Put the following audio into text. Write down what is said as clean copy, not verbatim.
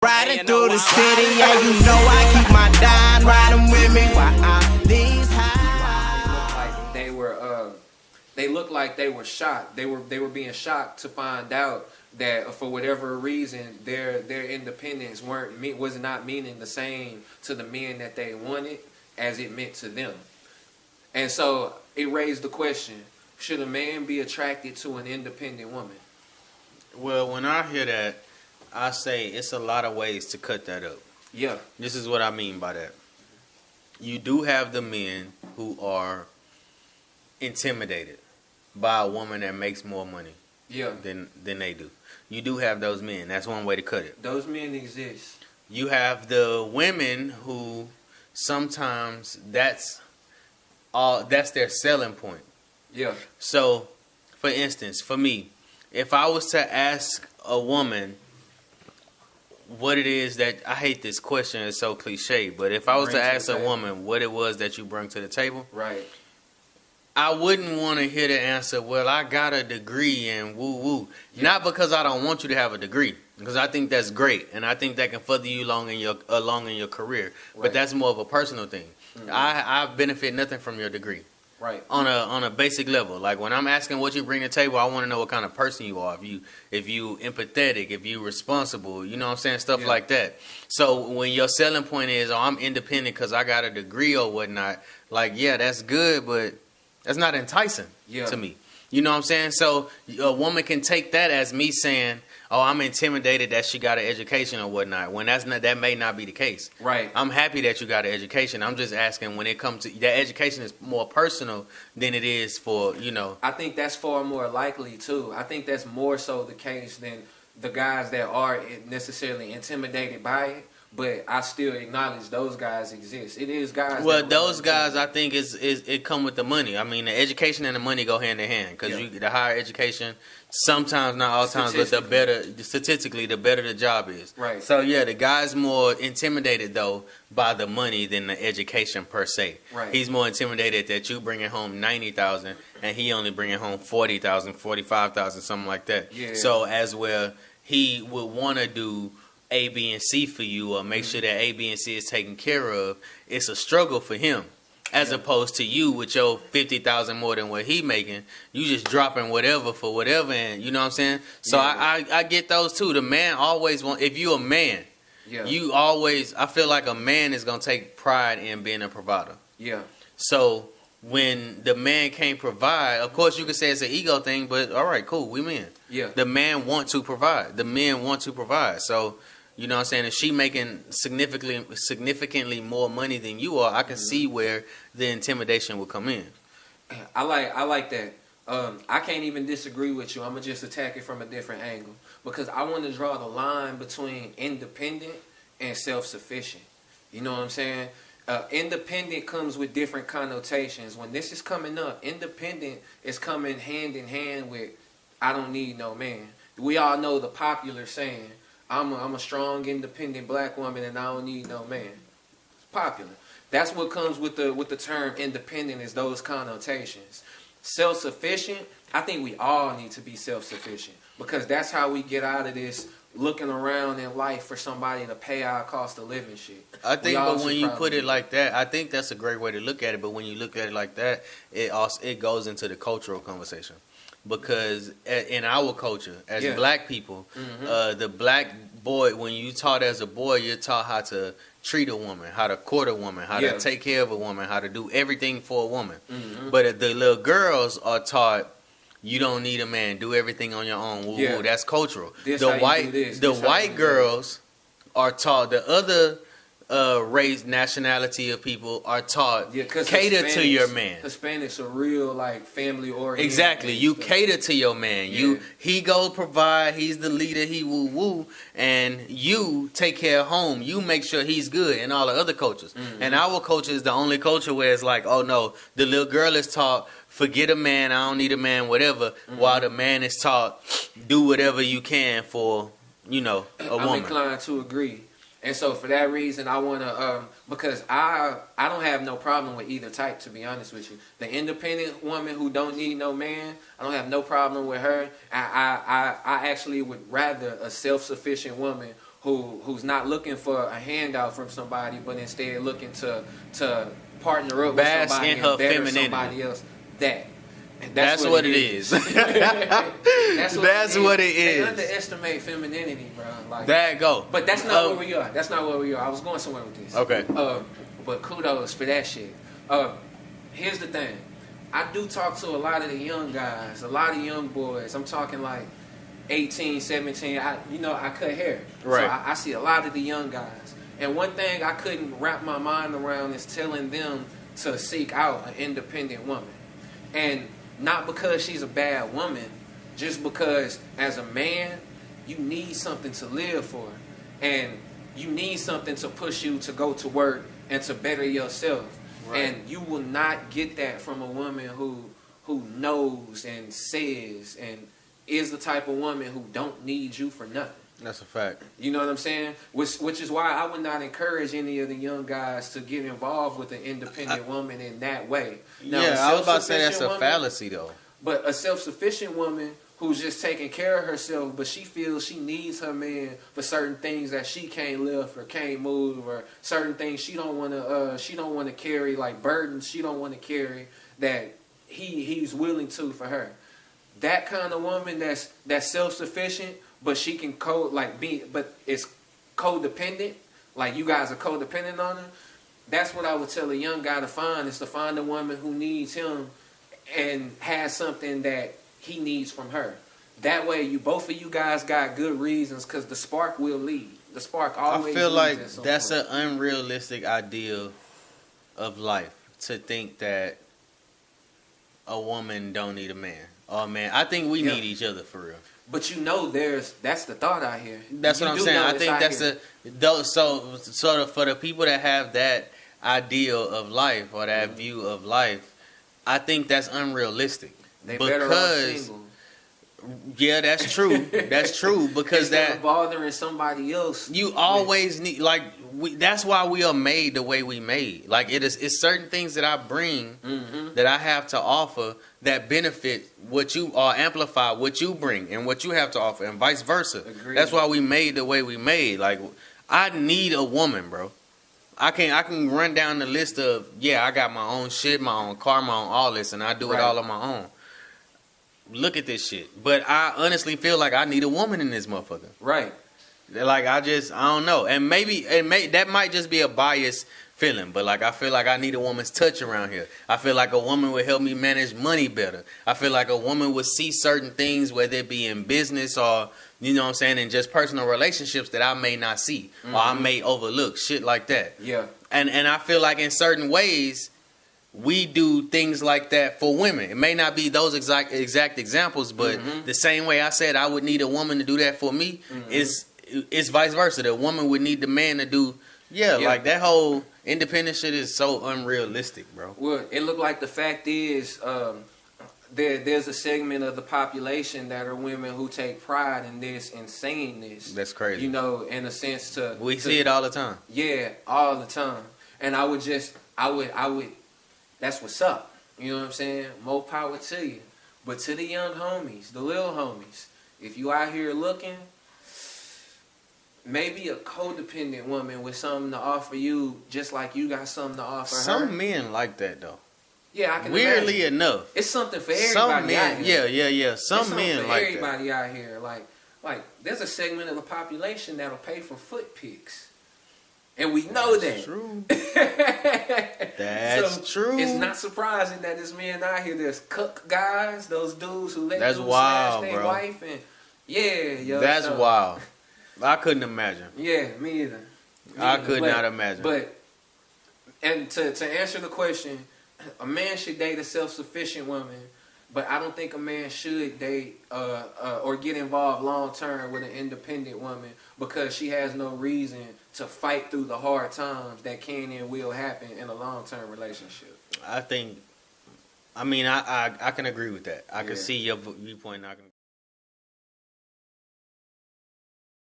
Riding through the city, yeah, you know I keep my dime riding with me. Why I'm these high. They looked like they were shocked. They were being shocked to find out that for whatever reason their independence was not meaning the same to the men that they wanted as it meant to them. And so it raised the question: should a man be attracted to an independent woman? Well, when I hear that, I say it's a lot of ways to cut that up. Yeah. This is what I mean by that. You do have the men who are intimidated by a woman that makes more money than they do. You do have those men. That's one way to cut it. Those men exist. You have the women who sometimes that's their selling point. Yeah. So, for instance, for me, if I was to ask a woman what it is that, I hate this question, it's so cliche, but if I was to ask a woman what it was that you bring to the table, right, I wouldn't want to hear the answer, well, I got a degree and woo-woo. Yeah. Not because I don't want you to have a degree, because I think that's great, and I think that can further you along in your career. Right. But that's more of a personal thing. Mm-hmm. I benefit nothing from your degree. Right. On a basic level. Like when I'm asking what you bring to the table, I want to know what kind of person you are. If you empathetic, if you responsible, you know what I'm saying? Stuff like that. So when your selling point is, oh, I'm independent because I got a degree or whatnot, like, yeah, that's good, but that's not enticing to me. You know what I'm saying? So a woman can take that as me saying, oh, I'm intimidated that she got an education or whatnot, when that may not be the case. Right. I'm happy that you got an education. I'm just asking, when it comes to that, education is more personal than it is for, you know. I think that's far more likely too. I think that's more so the case than the guys that are necessarily intimidated by it. But I still acknowledge those guys exist. It is guys. Well, those guys, I think, it come with the money. I mean, the education and the money go hand in hand, because the higher education, sometimes, not all times, but statistically, the better the job is. Right. So yeah, the guy's more intimidated though by the money than the education per se. Right. He's more intimidated that you bringing home 90,000 and he only bringing home 40,000, 45,000, something like that. Yeah. So as well, he would want to do A, B, and C for you, or make sure that A, B, and C is taken care of. It's a struggle for him, as opposed to you with your 50,000 more than what he making. You just dropping whatever for whatever, and you know what I'm saying. So I get those too. The man always want. If you a man, you always. I feel like a man is gonna take pride in being a provider. Yeah. So when the man can't provide, of course you can say it's an ego thing, but all right, cool, we men. Yeah. The man want to provide. The men want to provide. So. You know what I'm saying? If she making significantly more money than you are, I can see where the intimidation will come in. I like that. I can't even disagree with you. I'm gonna just attack it from a different angle, because I want to draw the line between independent and self-sufficient. You know what I'm saying? Independent comes with different connotations. When this is coming up, independent is coming hand in hand with I don't need no man. We all know the popular saying, I'm a strong, independent black woman and I don't need no man. It's popular. That's what comes with the term independent, is those connotations. Self-sufficient, I think we all need to be self-sufficient, because that's how we get out of this looking around in life for somebody to pay our cost of living shit. I think, but when you put it like that, I think that's a great way to look at it. But when you look at it like that, it goes into the cultural conversation. Because in our culture, as black people, the black boy, when you taught as a boy, you're taught how to treat a woman, how to court a woman, how to take care of a woman, how to do everything for a woman. But the little girls are taught, you don't need a man, do everything on your own. Woo, that's cultural. The white girls are taught, the other race, nationality of people are taught, cater to your man. Hispanics are real, like, family oriented. Exactly. You cater to your man. He go provide, he's the leader, he woo woo, and you take care of home. You make sure he's good. In all the other cultures. And our culture is the only culture where it's like, oh no, the little girl is taught, forget a man, I don't need a man, whatever, while the man is taught, do whatever you can for, you know, a woman. I'm inclined to agree. And so for that reason, I want to, because I don't have no problem with either type, to be honest with you. The independent woman who don't need no man, I don't have no problem with her. I actually would rather a self-sufficient woman who's not looking for a handout from somebody, but instead looking to partner up Bask with somebody in and her better femininity. somebody else. That's what it is. That's what it They is. underestimate femininity, bro. Like, There you go. but that's not where we are. That's not where we are. I was going somewhere with this. Okay. But kudos for that shit. Here's the thing. I do talk to a lot of the young guys, a lot of young boys. I'm talking like 18, 17. I cut hair. Right. So I see a lot of the young guys. And one thing I couldn't wrap my mind around is telling them to seek out an independent woman. And not because she's a bad woman, just because as a man, you need something to live for. And you need something to push you to go to work and to better yourself. Right. And you will not get that from a woman who knows and says and is the type of woman who don't need you for nothing. That's a fact. You know what I'm saying? Which is why I would not encourage any of the young guys to get involved with an independent woman in that way. Now, yeah, I was about to say that's a fallacy, though. But a self-sufficient woman who's just taking care of herself, but she feels she needs her man for certain things that she can't lift or can't move, or certain things she don't want to carry, like burdens she don't want to carry that he's willing to for her. That kind of woman that's self-sufficient, but she can but it's codependent. Like you guys are codependent on her. That's what I would tell a young guy to find, is to find a woman who needs him and has something that he needs from her. That way, both of you guys got good reasons, because the spark will lead. The spark always. I feel like leads at that's some an unrealistic ideal of life, to think that a woman don't need a man. Oh man, I think we need each other for real. But that's the thought out here. That's what I'm saying. I think that's so for the people that have that ideal of life or that view of life, I think that's unrealistic. They better off single. Yeah, that's true. That's true, because instead of bothering somebody else. You always need, like, that's why we are made the way we made. Like, it's certain things that I bring, that I have to offer, that benefit what you, or amplify what you bring and what you have to offer, and vice versa. Agreed. That's why we made the way we made. Like, I need a woman, bro. I can run down the list of, I got my own shit, my own car, my own all this, and I do it all on my own. Look at this shit. But I honestly feel like I need a woman in this motherfucker. Right. Like, I don't know. And maybe that might just be a biased feeling, but like, I feel like I need a woman's touch around here. I feel like a woman would help me manage money better. I feel like a woman would see certain things, whether it be in business or, you know what I'm saying, in just personal relationships that I may not see, or I may overlook, shit like that. Yeah. And I feel like in certain ways, we do things like that for women. It may not be those exact examples, but the same way I said I would need a woman to do that for me, it's vice versa. The woman would need the man to do, like that whole independent shit is so unrealistic, bro. Well, it looked like the fact is, there's a segment of the population that are women who take pride in this and saying this. That's crazy. You know, in a sense we see it all the time. Yeah, all the time. And I would that's what's up. You know what I'm saying? More power to you. But to the young homies, the little homies, if you out here looking, maybe a codependent woman with something to offer you, just like you got something to offer her. Some men like that, though. Yeah, I can Weirdly imagine. enough. It's something for everybody out here. Yeah. Some men like that. Everybody out here. Like, there's a segment of the population that'll pay for foot pics. And we know that. True. That's true. It's not surprising that there's men out here. There's cuck guys, those dudes who let That's dudes wild, smash their bro. wife, and That's wild. I couldn't imagine. Yeah, me either. I could not imagine. And to answer the question, a man should date a self-sufficient woman, but I don't think a man should date or get involved long term with an independent woman, because she has no reason to fight through the hard times that can and will happen in a long-term relationship. I can agree with that. I can see your viewpoint. I can